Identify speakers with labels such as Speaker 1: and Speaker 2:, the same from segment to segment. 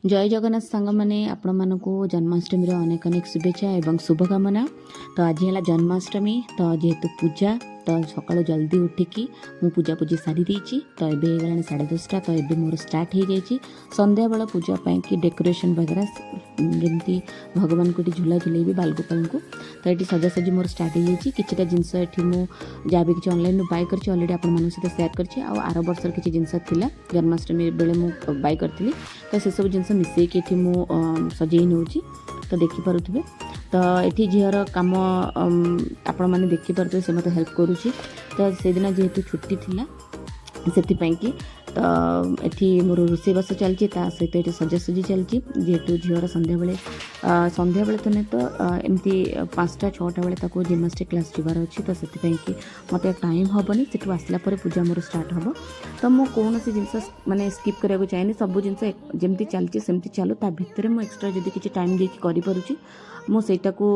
Speaker 1: जय जगन्नाथ सांग मैंने आपण मानक जन्माष्टमी अनेक अनेक शुभेच्छा एवं शुभकामना। तो आज है जन्माष्टमी, तो जेहेतु पूजा तो सका जल्दी उठिकी मु पूजा पूजी सारी देती। तो ये गला 10:30 तो ये मोर स्टार्ट हो जाए संध्या बेला पूजा कि डेकोरेशन वगैरह जमी भगवान को झूला झुलेबी बालगोपाल को। तो ये सजासजी मोर स्टार्ट हो जाए किसी जिनस ये जहाँ भी किसी ऑनलाइन बाय कर अलरेडी आपण सहित सेयार कर आर वर्ष किसी जिनस था जन्माष्टमी बेले मुझे बाय करी। तो से सब जिन मिसेक ये सजे नौ तो देखिपे। तो ये झीर कम आपण मैंने देखिपे से मत हेल्प करुँची। तो से दिन जेहेतु छुट्टी थी से तो ये मोर रोषेबास चलती सहित ये सजासजी चलती जेहेतु झीर संध्या बेले तो नहीं तो एमती 5टा 6टा बेले जिम्नास्टिक क्लास जीवार अच्छी। तो से मत टाइम हेनी से आसला पूजा मोर स्टार्ट हम। तो मुझे कौन सी जिनस माने स्किप कराया चाहिए सब जिन जमती चलती सेमती चलो ता भितर मुझे एक्सट्रा जब किसी टाइम देखिए करूँ मुझा को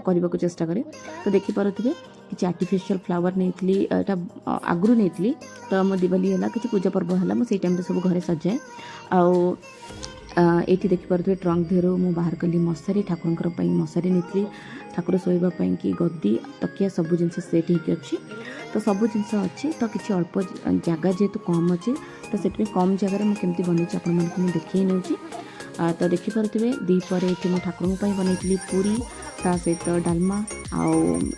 Speaker 1: करने को चेष्टा करे। तो देखिपे किसी आर्टिफिशियल फ्लावर नहीं आगु नहीं तो मो दिवाली है कि पूजा पर्व है मुझे टाइम सब घरे सजाए ये देखिपे ट्रंक देहर मुझे बाहर कली मशारी ठाकुर मशारी नहीं ठाकुर शोवाई कि गद्दी तकिया सब जिन सेट होगी अच्छी। तो सब जिन अच्छी तो किसी अल्प जगह जेहेतु कम अच्छे तो से कम जगार मुझे बन आपको देखी नौ। तो देखिपे दीपर ये ठाकुर बनई पूरी ता सहित डालमा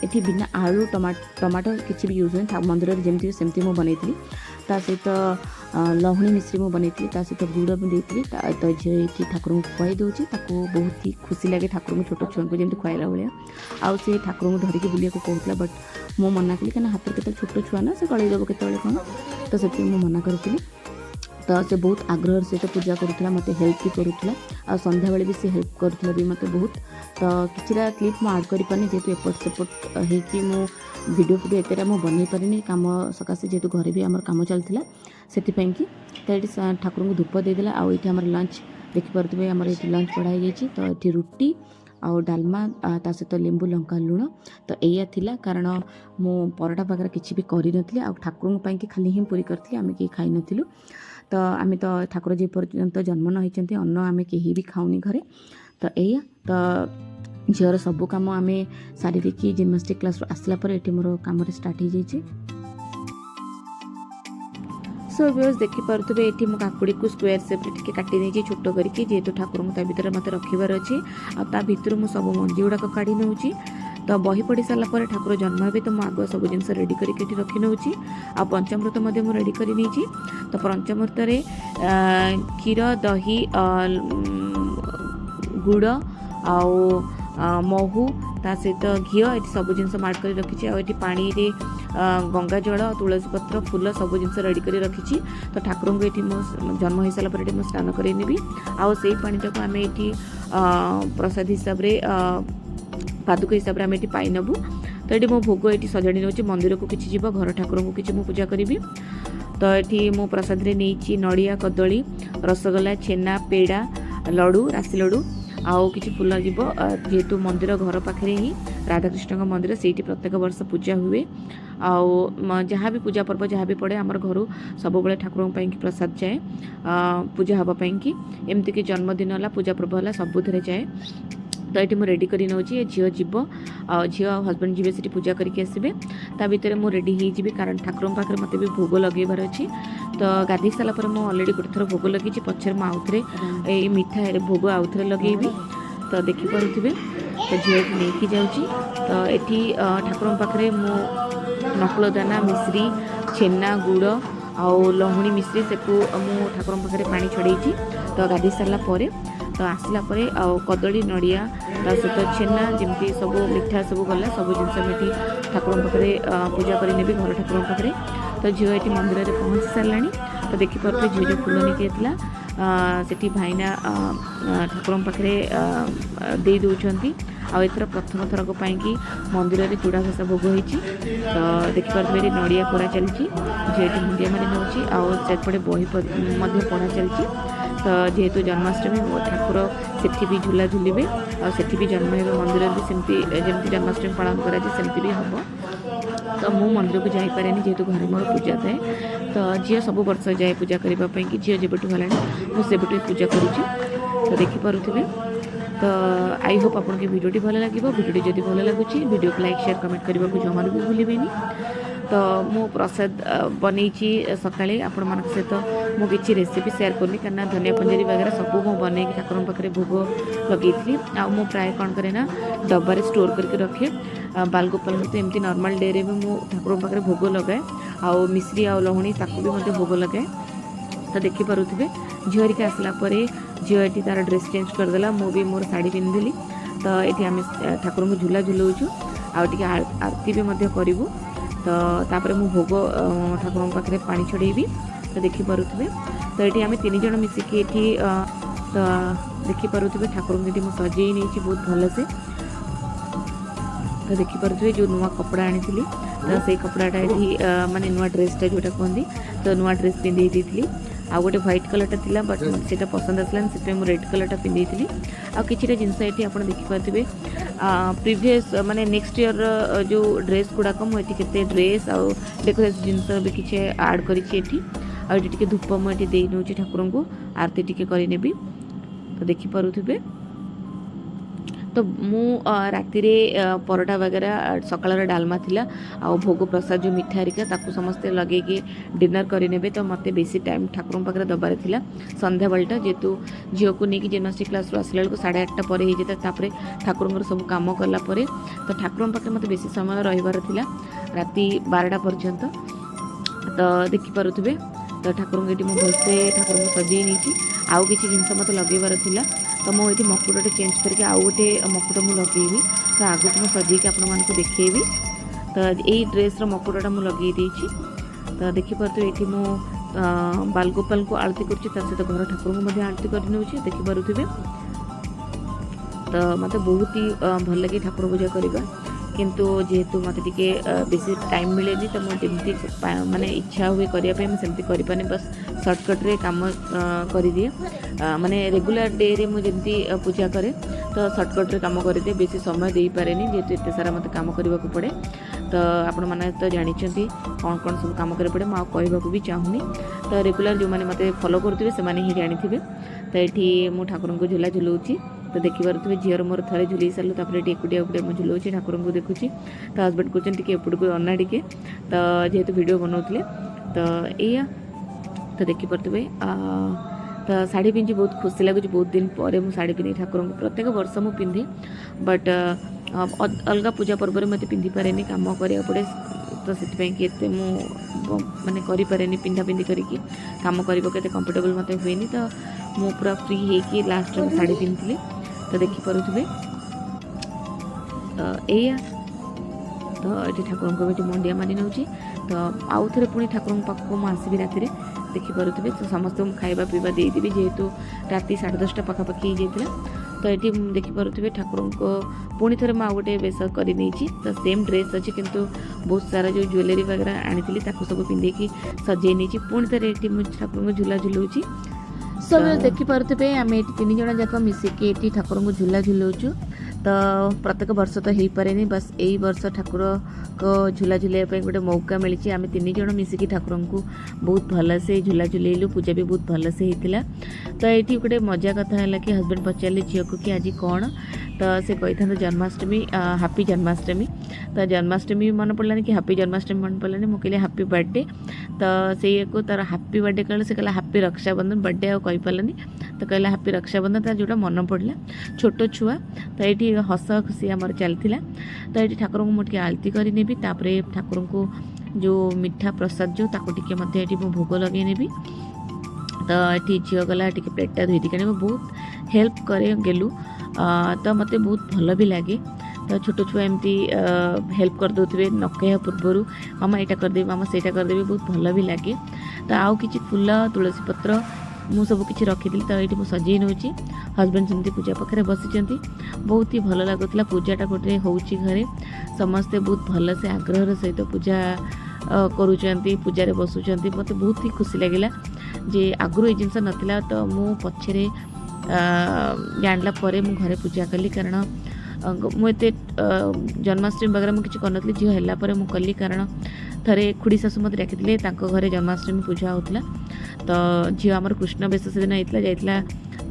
Speaker 1: आठी बिना आलू टमाटो किसी भी यूज नहीं मंदिर जमी सेमती मुझे बनई ता सहित लहुणी मिश्री मुझे बनई सहित गुड़ भी तो झील ये ठाकुर को खुआई दूसरी बहुत ही खुशी लगे ठाकुर को छोट छुआ को जमी खुआला भाया आउ से ठाकुर को धरिकी बुलिया कहूला बट मु मना कली कहीं हाथ के छोट छुआ ना से गलैदेव के कौन तो से मना करी। तो से बहुत आग्रह सहित पूजा करूला मत हेल्प भी करूला आ संध्या बेले भी से हेल्प करूला भी मत बहुत। तो किसी क्लिप मुझे आड कर पानी जेहेतु एपट सेपट होगी मो वीडियो फीडियो एतटा मुझे बनई पारे कम सकाशे जेहेतु घरे भी आम कम चलता से तो ये ठाकुर को धूप देदेला आउ ये आम लंच देखिपे आम ये लंच बढ़ाई जाइए। तो ये रुटी आउ डालमा ता सहित लेंबू लंका लुण तो यह थिला कारण मो परोटा वगैरह किसी भी करी आ ठाकुर कि खाली ही पूरी करी आम कि खाई नथिलु। तो आम तो ठाकुर जे पर्यंत जन्म न होती अन्न आम कहीं भी खाऊनी घरे। तो यह तो झीर सबू कम आम सारी देखिए जिम्नास्टिक क्लास आसला ये मोर कम स्टार्ट हो जाए। सो व्यूअर्स देखिपे ये मुझे काकुड़ी को स्क्वायर सेप्रे काटी नहीं छोट करके जेहेतु ठाकुर को भर मत रखार अच्छे आ भर मुझे सब मंजी गुड़ाक काढ़ी नौ। तो बही पढ़ी सारापर ठाकुर जन्म हे तो मुझे आगुआ सब जिन रेडी करके रखी नौ आ पंचामृत मुझे रेडी कर नहीं। तो पंचामृत क्षीर दही गुड़ आउ महू ता सहित घी ये सब जिन मार्क कर रखी ये पानी रे गंगा जल तुलसी पत्र फूल सब जिन रेडी कर रखी। तो ठाकुर को ये जन्म हो सारापर ये स्नान करेबी आउ से पानी टाक आम ये प्रसाद हिसाब से पादुक हिसाब से आम ये पाई नबू। तो ये मो भोग ये सजाड़ी नौ मंदिर को किसी जीव घर ठाकुर को किसी पूजा करी। तो ये मो प्रसाद नहीं नड़िया कदली रसगोला छेना पेड़ा लड्डू राशि लड्डू आउ किसी फूल जीव जेहेतु मंदिर घर पाखे ही राधाकृष्ण मंदिर से प्रत्येक वर्ष पूजा हुए आउ जहाँ भी पूजा पर्व जहाँ भी पड़े आमर घर सब बड़े ठाकुर प्रसाद जाए पूजा हाँपाई कि एमती कि जन्मदिन है पूजा पर्व है सबुथ जाए। तो ये मुझे रेडी कर नौ झील जीव झी हजबैंड जी से पूजा करके आसबे ता भर मुझे रेडी हो कारण ठाकुर पाखे मत भी भोग लगेबार अच्छी। तो गाधे सारापर मुझे अलरेडी गोटे थर भोग लगी पचर मुझे ये मीठा भोग आउ थे लगेबी। तो देखिपे तो झील को लेकिन जाऊँगी। तो ये ठाकुर पाखे मो नकल दाना मिश्री छेना गुड़ आउ लहुणी मिश्री से मु ठाकुर पाखे पानी छड़े। तो गाधे सारापर तो आसला कदली नड़िया सहित छेना जमी सब मिठा सब गला सब जिन ठाकुर पाखे पूजा कर नेबी घर ठाकुर पाखे। तो झील ये मंदिर में पहुँची सारा। तो देखिपे झील जो फूल नहीं से भाईना ठाकुर पाखे दे दौरान आर प्रथम थरक कि मंदिर में चूड़ा घसा भोग होती। तो देखिपे नड़िया पोड़ा चलती झील मुंडिया मारी नौ आउपटे बही पढ़ा चलती। तो जेहेतु जन्माष्टमी ठाकुर से भी झूला झूलिबे और से भी जन्म हो मंदिर भी सेमती जमी जन्माष्टमी पालन करमती भी हम। तो मु मंदिर को जापे जेहेतु घर मोर पूजा थाए तो झील सब वर्ष जाए पूजा करने की झील जब है मुझे पूजा करुँची। तो देखिपे। तो आई होप आपन के वीडियोटी भल लगे। वीडियोटी जदि भल लगुच वीडियो को लाइक शेयर कमेंट करने को जमार भी भूलें। तो मु प्रसाद बनई सकाळे आपण मान सहित मु किसी रेसिपी शेयर करनी कारण धनिया पंजरी वगैरह सब मु बनई ठाकुर पाखे भोग लगे आ मु प्राय कौन करे ना डब्बारे स्टोर करके रखे। बालगोपाल तो एमती नॉर्मल डे रे भी मु ठाकुर पाखे भोग लगाए आउ मिश्री आ लहुणी ताकू भी मते भोग लगाए। तो देखिपे झीरिका आसला झील ये तार ड्रेस चेंज करदेला मु भी मोर साड़ी पिंधिली। तो ये आम ठाकुर को झूला झुलाऊँ आगे आरती भी करूँ। तो तापर मु भोग ठाकुर पाखे पानी छड़ेबी। तो देखिपे तो ये आम 3 जन मिसिकी तो देखिपे ठाकुर को मुझे सजे नहीं बहुत भल से। तो देखिपे जो नुआ कपड़ा आनी तो से कपड़ाटा ये माने नुआ ड्रेसटा जोटा कहती तो नुआ ड्रेस पिंधे दी आ गोटे व्हाइट कलरटा थिला बट मत से पसंद आसलानी से रेड कलरटा पिंधे आ किछिटा जिनस ये आप देखिपे प्रीवियस माने नेक्स्ट ईयर जो ड्रेस गुड़ाक मुझे केते ड्रेस आ डेकोरेशन जिनस भी किसी ऐड करी धूप मुझे दे नौ ठाकुर को आरती टी करी। तो देखिपे तो मु राति परोटा वगैरह सकाळ डालमा थिला आ भोग प्रसाद जो मिठा हरिका ताकू समस्ते लगे डिनर करे। तो मत बेसी टाइम ठाकुर पाखे दबार थिला संध्या बेलटा जेहेतु झील को लेकिन जिम्नास्टिक क्लास आसला बेलू 8:30 पर हो जाता ठाकुर सब कम कलापर तो ठाकुर पाखे मत बेसी समय रहीबार थिला राति 12टा पर्यंत। तो देखिपे तो ठाकुर ये भलसे ठाकुर को सजे नहीं आउ किसी जिनस मत लगेबार थिला। तो मुझे मकुटे चेंज करके आउ गोटे मकुट मुझे लगेबी। तो आगे को सजेकी आपण मानक देखी। तो यही ड्रेस मकुटा मुझे लगे। तो देखिपे ये मु बालगोपाल को आरती कर सहित घर ठाकुर को आरती कर नौचे देखिपे। तो मत बहुत ही भल लगे ठाकुर पूजा करने किंतु जेहेतु मत टे बेसी टाइम मिले तो मुझे माने इच्छा हुए करने सेमती करें बस सर्टकट रे काम कर दिए माने रेगुलर डे रे मुझे पूजा करे तो सर्टकट रे काम कर दिए बेसी समय दे पारे जेहेतु एत सारा मत काम करने को पड़े। तो आपण मैंने तो जानते कौन कौन सब कम कर पड़े मुझे कहवाक भी चाहूनी। तो रेगुलर जो मैंने मत फॉलो करुवे से ही जानी। तो ये मु ठाकुर को झूला झुलाऊँगी। तो देखिपे झीर मोर थे झुल सारू तापर एकुटिया एकुटिया मुझे झुलाऊँ ठाकुर को देखुची। तो हजबैंड कहते एपट को अना टे तो जेहेतु वीडियो बनाऊे तो या तो देखिपे तो शाढ़ी पिंधि बहुत खुशी लगुच। बहुत दिन पर मुझे शाढ़ी पिंधि ठाकुर को प्रत्येक वर्ष मुझे पिंधे बट अलग पूजा पर्व मत पिंधि पारे कम करा पड़े। तो से कि माने करें पिंधा पिंधि करके कम करते कंफर्टेबल मत हुए। तो मु पूरा फ्री होगी लास्ट में शाढ़ी पिंधि। तो देखिपे या तो ये ठाकुर को मंडिया मानी नौ। तो आउ थे पुणी ठाकुर पाखक मुझे राति देखिपे। तो समस्त खाଇବା पीवा देदेवी जेहेतु राति 10:30 पाखापाखि होता। तो ये देखिपे ठाकुर को पुणी थे मुझे गोटे बेस कर तो सेम ड्रेस अच्छी किंतु बहुत सारा जो ज्वेलरी वगैरह आनी सब पिंधे सजे नहीं पुणी थे मुझे ठाकुर को झूला झुलाऊँ। सब देखिपे आम ये 3 जन जाक मिसिकी ये ठाकुर को झूला झुलाऊँ। तो प्रत्येक वर्ष तो हो पारे बस यही वर्ष ठाकुर को झूला झुलाइवाई गोटे मौका मिली। आम 3 जन मिसिकी ठाकुर को बहुत भल से झूला झुलैलु पूजा भी बहुत भल से होता। तो ये गोटे मजा कथा है कि हजबैंड पचारे झील को कि आज कौन तो से कही था जन्माष्टमी हैप्पी जन्माष्टमी। तो जन्माष्टमी मन पड़लानी कि हैप्पी जन्माष्टमी मन पड़लानी मुझे कहली हैप्पी बर्थडे। तो से को तार हैप्पी बर्थडे कहले से कहला हैप्पी रक्षाबंधन बर्थडे आ कही पारानी तो कहला हैप्पी रक्षाबंधन तार जोटा मन पड़ा छोट छुआ। तो ये हस खुशी आमर चलता। तो ये ठाकुर को मुझे आलती करनेबी तापर ठाकुर को जो मीठा प्रसाद जो ताको टिके ये भोग लगे नेबी। तो ये झील गला टे प्लेटा धोई दी बहुत हेल्प करे गेलु। तो मत बहुत भल भी लगे। तो छोट छुआ एमती हेल्प कर दे न कह पूर्वर मामा यहाँ करदेवी मामा से करदेवी बहुत भल भी लगे। तो आउ कि फूल तुलसी पत्र मु सब किसी रखी तो ये सजे नौ हजबैंड जमी पूजा पाखे बसी बहुत ही भल लगुला। पूजाटा गोटे हूँ घरे समस्ते बहुत भल से आग्रह सहित पूजा करुँच पूजार बसुँच मत बहुत ही खुशी लगे जे आगु ये जिनस नाला। तो मु पछरे जानला घरे पूजा कली कारण मुझे जन्माष्टमी वगैरह मुझे करनी झील है मुझे कारण थे खुड़ी शाशु मत डाकी घरे जन्माष्टमी पूजा होता। तो झील आमर कृष्ण बेश से दिन होता जाइला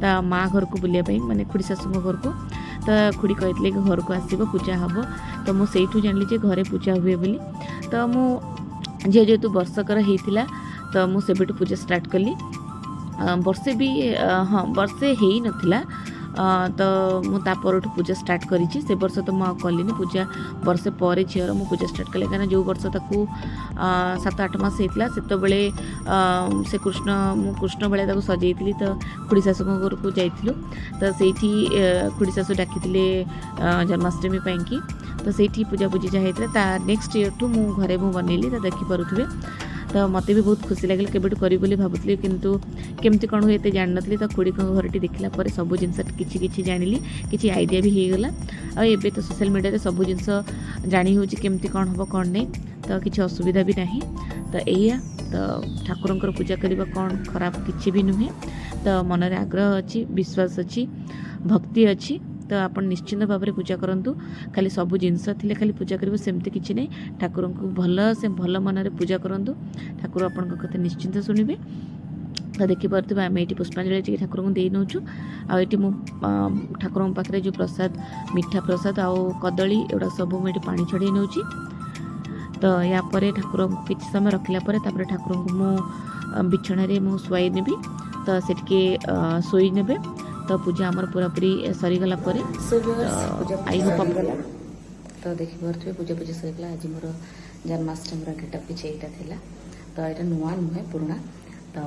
Speaker 1: ତା माँ घर को बुलाया माने खुड़ी शाशु घर को। तो खुड़ी कहते कि घर को आसब पूजा हम तो मुझे से जानी जे घरे पूजा हुए बोली। तो मुझे जेहेतु वर्षकर होता तो मुझे पूजा स्टार्ट कली। वर्षे भी हाँ वर्षे हो नाला तो मुझे पूजा स्टार्ट करी से वर्ष तो मुझे कलिनी पूजा वर्षे पर झीर मु पूजा स्टार्ट कली कहीं जो वर्ष ताकू 7-8 मास होता से बेले से कृष्ण बेले सजाई तो खुड़ी शाशु घर को जाइलु तो से खुड़ी शाशु डाकी जन्माष्टमी की तो से पूजा पूजी जहाँ होता नेक्स्ट ईयर टू मु घरे बनइली तो देखिपे तो मत भी बहुत खुशी लगे केबेठू करी बोली भावुली किंतु केमती कौन हुए जान नी तो खुड़ी घर देखला सब जिनस किसी जानी किसी आइडिया भी होगला आबे तो सोशल मीडिया सब जिनस जानी हो केमती कौन हम कौन नहीं तो किसी असुविधा भी नहीं तो यही तो ठाकुर पूजा करने कौन खराब किसी भी नुहे तो मनरे आग्रह अच्छी विश्वास अच्छी भक्ति अच्छी तो आप निश्चिंत भाव में पूजा करूँ खाली सब जिनस थी खाली पूजा कर सेमती किसी नहीं ठाकुर को भल से भल मन में पूजा करूँ ठाकुर आपण कथा निश्चिंत शुणे तो देखिपे आम ये पुष्पांजलि ठाकुर को दे नौ आठी मु ठाकुर पाखे जो प्रसाद मीठा प्रसाद आउ कदली एगुड़ा सब मुझे पानी छड़े नौ तो यापर ठाकुर किसी समय रखला ठाकुर को मु बिछण मु शुआई नेबी तो से शोई ने तो पूजा आमर पूरापूरी सरीगला आई होप तो देखिपे पूजा पूजा सरीगला आज मोर जन्माष्टमी गेटअप किसी यहाँ तो यहाँ नुआ नुहे पुराणा तो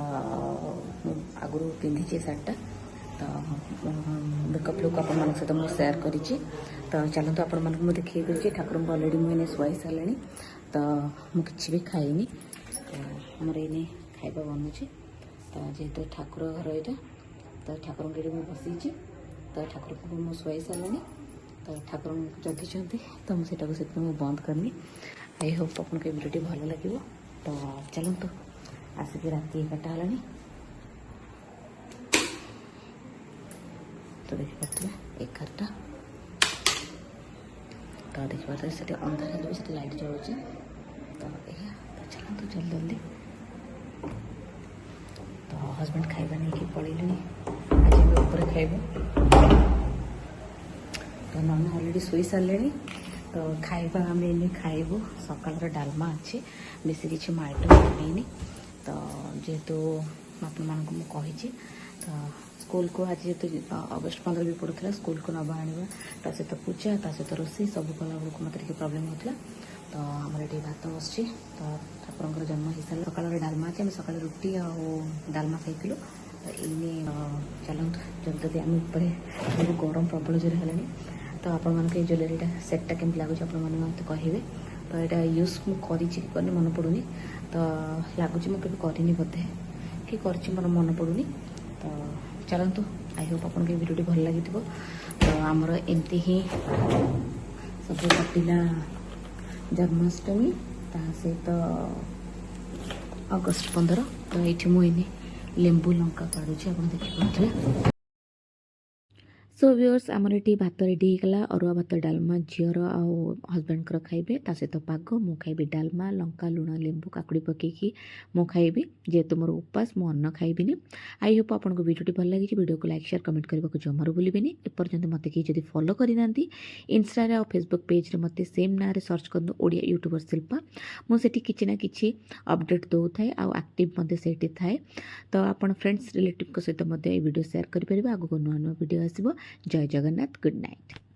Speaker 1: आगुरी पिंधि सार्टा तो मेकअप लुक आप सहित मुझे सेयार करी तो चलते आपण मानक मुझे देखिए ठाकुर को अलरेडी मुझे शुआई सारे तो मुझे भी खाइनी तो मोर ये खाଇବା बनुची तो जेहेतु ठाकुर घर यहाँ तो ठाकुर के मुझे बसी तो ठाकुर को मुझे शुआई सारे तो ठाकुर जगिंट तो मुझे से बंद करनी आई होप आपको वीडियो भल लगे तो चलते आसिक रात 11टा है तो देखिए 11टा तो देखिए से अंधार हो लाइट जलुची तो यह तो चलते जल्दी जल्दी तो हजबैंड खाइबा नहीं कि पड़े आज ऊपर खाइबू तो नना अलरेडी शुई सारे तो खाइबा आम इन खाइबू सकाल डालमा अच्छे बेसी किसी आइटम बनी तो जेहेतु आपण मानक मुझे तो स्कूल को आज जेहतु अगस्ट 15 भी पड़ूला स्कूल को नवा आने सहित पूजा सहित रोषे सब कला बेलू मत प्रोब्लेम होता तो आमर ये भात बस तो ठाकुर जन्म हो सारे सकाल डालमा अच्छे सकाल रुटी आ डालमा खाई तो इने चलते जल्दी जल्दी आम ऊपर गरम प्रबल जोर है तो आपण मानक ज्वेलरीटा सेटटा केमती लगुच आप कहे तो यहाँ यूज मुझे करनी मन पड़ूनी तो लगुच मुझे करनी बोधे कि मोर मन पड़ूनी तो चलतु आई होप आपको वीडियो भल लगी तो आमर एमती ही सब कटिला जन्माष्टमी सहित अगस्ट 15 तो ये मुझे लेंबू लंका काढ़ुची आप देखिए सो व्यूअर्स आमर ये भात रेडी होगा अरुआ भात डालमा झीर आउ हजबैंड खाइबे सहित पाग मु खाइबी डालमा लंका लुण लेंबू काकुड़ी पकईकी मु खाइबी जेहेतु मोर उपास मु अन्न खाइबिनी आई होप आपको वीडियो भल लगी वीडियो को लाइक शेयर कमेंट करने को जमार भूलें एपर्यंत मत कहीं फॉलो करना इंस्टा और फेसबुक पेज मत सेम ना सर्च कर ओडिया यूट्यूबर शिल्पा मुझे किसी ना कि अपडेट दौ थाए आक्टिव से थाए तो आप फ्रेंड्स रिलेटिव सहित वीडियो शेयर करेंगे आगक नुआ नुआ वीडियो आसो जय जगन्नाथ गुड नाइट।